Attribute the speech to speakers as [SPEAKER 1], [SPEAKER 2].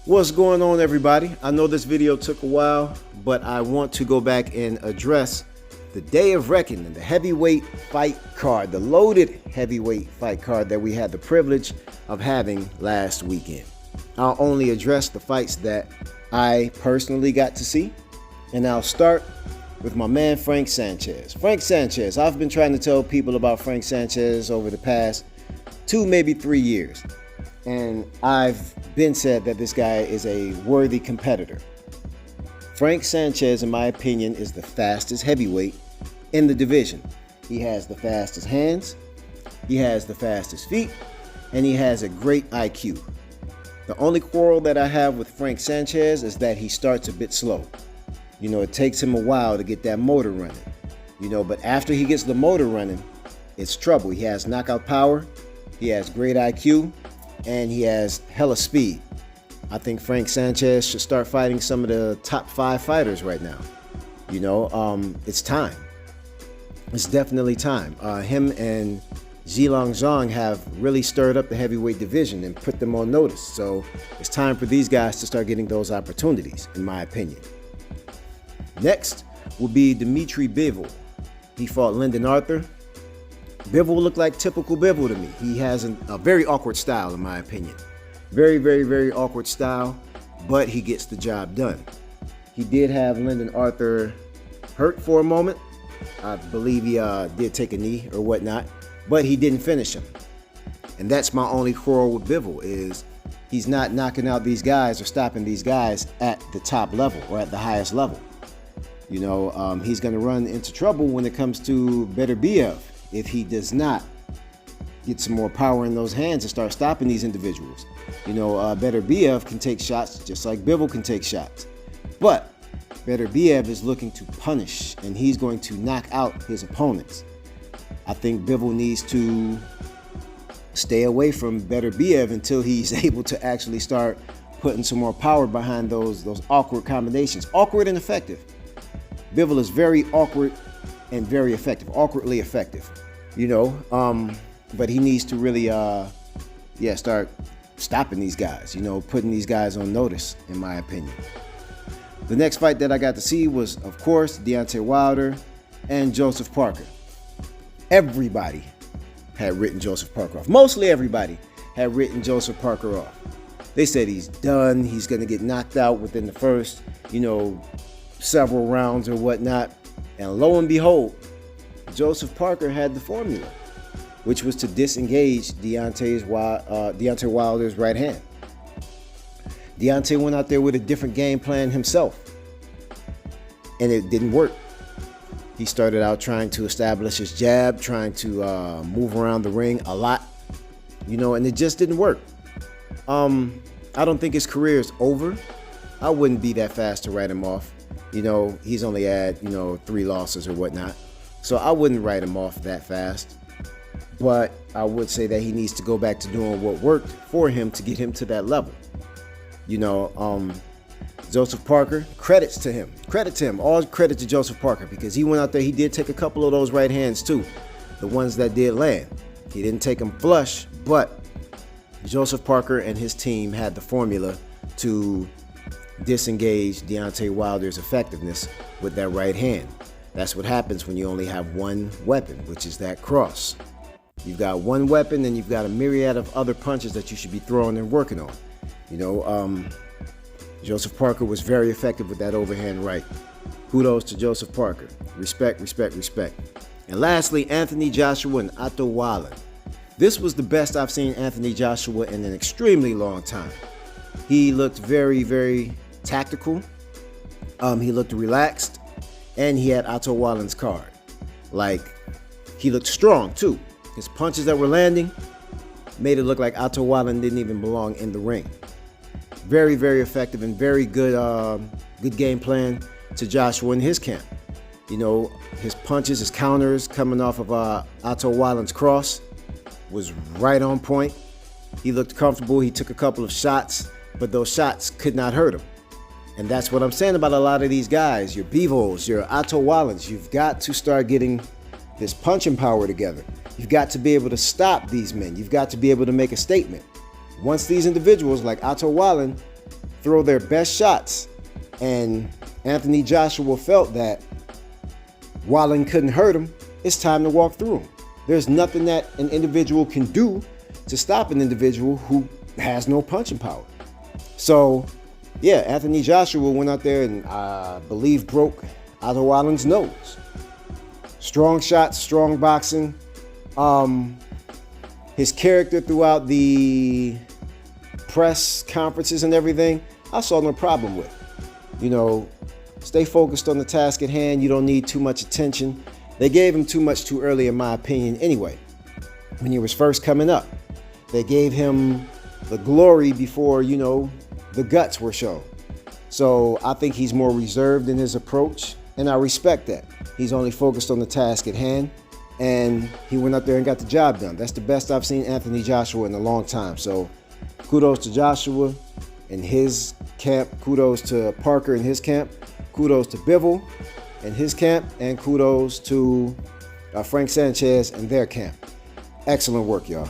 [SPEAKER 1] What's going on, everybody? I know this video took a while, but I want to go back and address the Day of Reckoning, the heavyweight fight card, the loaded heavyweight fight card that we had the privilege of having last weekend. I'll only address the fights that I personally got to see, and I'll start with my man Frank Sanchez. Frank Sanchez, I've been trying to tell people about Frank Sanchez over the past 2, maybe 3 years. And I've been said that this guy is a worthy competitor. Frank Sanchez, in my opinion, is the fastest heavyweight in the division. He has the fastest hands, he has the fastest feet, and he has a great IQ. The only quarrel that I have with Frank Sanchez is that he starts a bit slow. You know, it takes him a while to get that motor running. But after he gets the motor running, it's trouble. He has knockout power, he has great IQ, and he has hella speed. I think Frank Sanchez should start fighting some of the top 5 fighters right now. It's time. It's definitely time. Him and Zhilong Zhang have really stirred up the heavyweight division and put them on notice. So it's time for these guys to start getting those opportunities, in my opinion. Next will be Dimitri Bivol. He fought Lyndon Arthur. Bivol looked like typical Bivol to me. He has a very awkward style, in my opinion. Very, very, very awkward style, but he gets the job done. He did have Lyndon Arthur hurt for a moment. I believe he did take a knee or whatnot, but he didn't finish him. And that's my only quarrel with Bivol, is he's not knocking out these guys or stopping these guys at the top level or at the highest level. He's going to run into trouble when it comes to Beterbiev if he does not get some more power in those hands and start stopping these individuals. Beterbiev can take shots just like Bivol can take shots. But Beterbiev is looking to punish, and he's going to knock out his opponents. I think Bivol needs to stay away from Beterbiev until he's able to actually start putting some more power behind those awkward combinations. Awkward and effective. Bivol is very awkward and very effective, awkwardly effective, but he needs to really, start stopping these guys, putting these guys on notice, in my opinion. The next fight that I got to see was, of course, Deontay Wilder and Joseph Parker. Everybody had written Joseph Parker off. Mostly everybody had written Joseph Parker off. They said he's done, he's going to get knocked out within the first, several rounds or whatnot. And lo and behold, Joseph Parker had the formula, which was to disengage Deontay Wilder's right hand. Deontay went out there with a different game plan himself, and it didn't work. He started out trying to establish his jab, trying to move around the ring a lot, and it just didn't work. I don't think his career is over. I wouldn't be that fast to write him off. He's only had, 3 losses or whatnot. So I wouldn't write him off that fast. But I would say that he needs to go back to doing what worked for him to get him to that level. Joseph Parker, credit to him. All credit to Joseph Parker, because he went out there, he did take a couple of those right hands too. The ones that did land. He didn't take them flush, but Joseph Parker and his team had the formula to disengage Deontay Wilder's effectiveness with that right hand. That's what happens when you only have one weapon, which is that cross. You've got one weapon, and you've got a myriad of other punches that you should be throwing and working on. Joseph Parker was very effective with that overhand right. Kudos to Joseph Parker. Respect, respect, respect. And lastly, Anthony Joshua and Otto Wallin. This was the best I've seen Anthony Joshua in an extremely long time. He looked very, very tactical. He looked relaxed, and he had Otto Wallin's card. He looked strong too. His punches that were landing made it look like Otto Wallin didn't even belong in the ring. Very, very effective and very good, good game plan to Joshua and his camp. His punches, his counters coming off of Otto Wallin's cross was right on point. He looked comfortable. He took a couple of shots, but those shots could not hurt him. And that's what I'm saying about a lot of these guys, your Bivols, your Otto Wallins. You've got to start getting this punching power together. You've got to be able to stop these men. You've got to be able to make a statement. Once these individuals like Otto Wallin throw their best shots. And Anthony Joshua felt that Wallin couldn't hurt him. It's time to walk through him. There's nothing that an individual can do to stop an individual who has no punching power. So, yeah, Anthony Joshua went out there and I believe broke Otto Wallin's nose. Strong shots, strong boxing. His character throughout the press conferences and everything, I saw no problem with. You know, stay focused on the task at hand. You don't need too much attention. They gave him too much too early, in my opinion, anyway. When he was first coming up, they gave him the glory before, you know, the guts were shown. So I think he's more reserved in his approach, and I respect that. He's only focused on the task at hand, and he went up there and got the job done. That's the best I've seen Anthony Joshua in a long time. So kudos to Joshua and his camp. Kudos to Parker and his camp. Kudos to Bivol and his camp. And kudos to Frank Sanchez and their camp. Excellent work, y'all.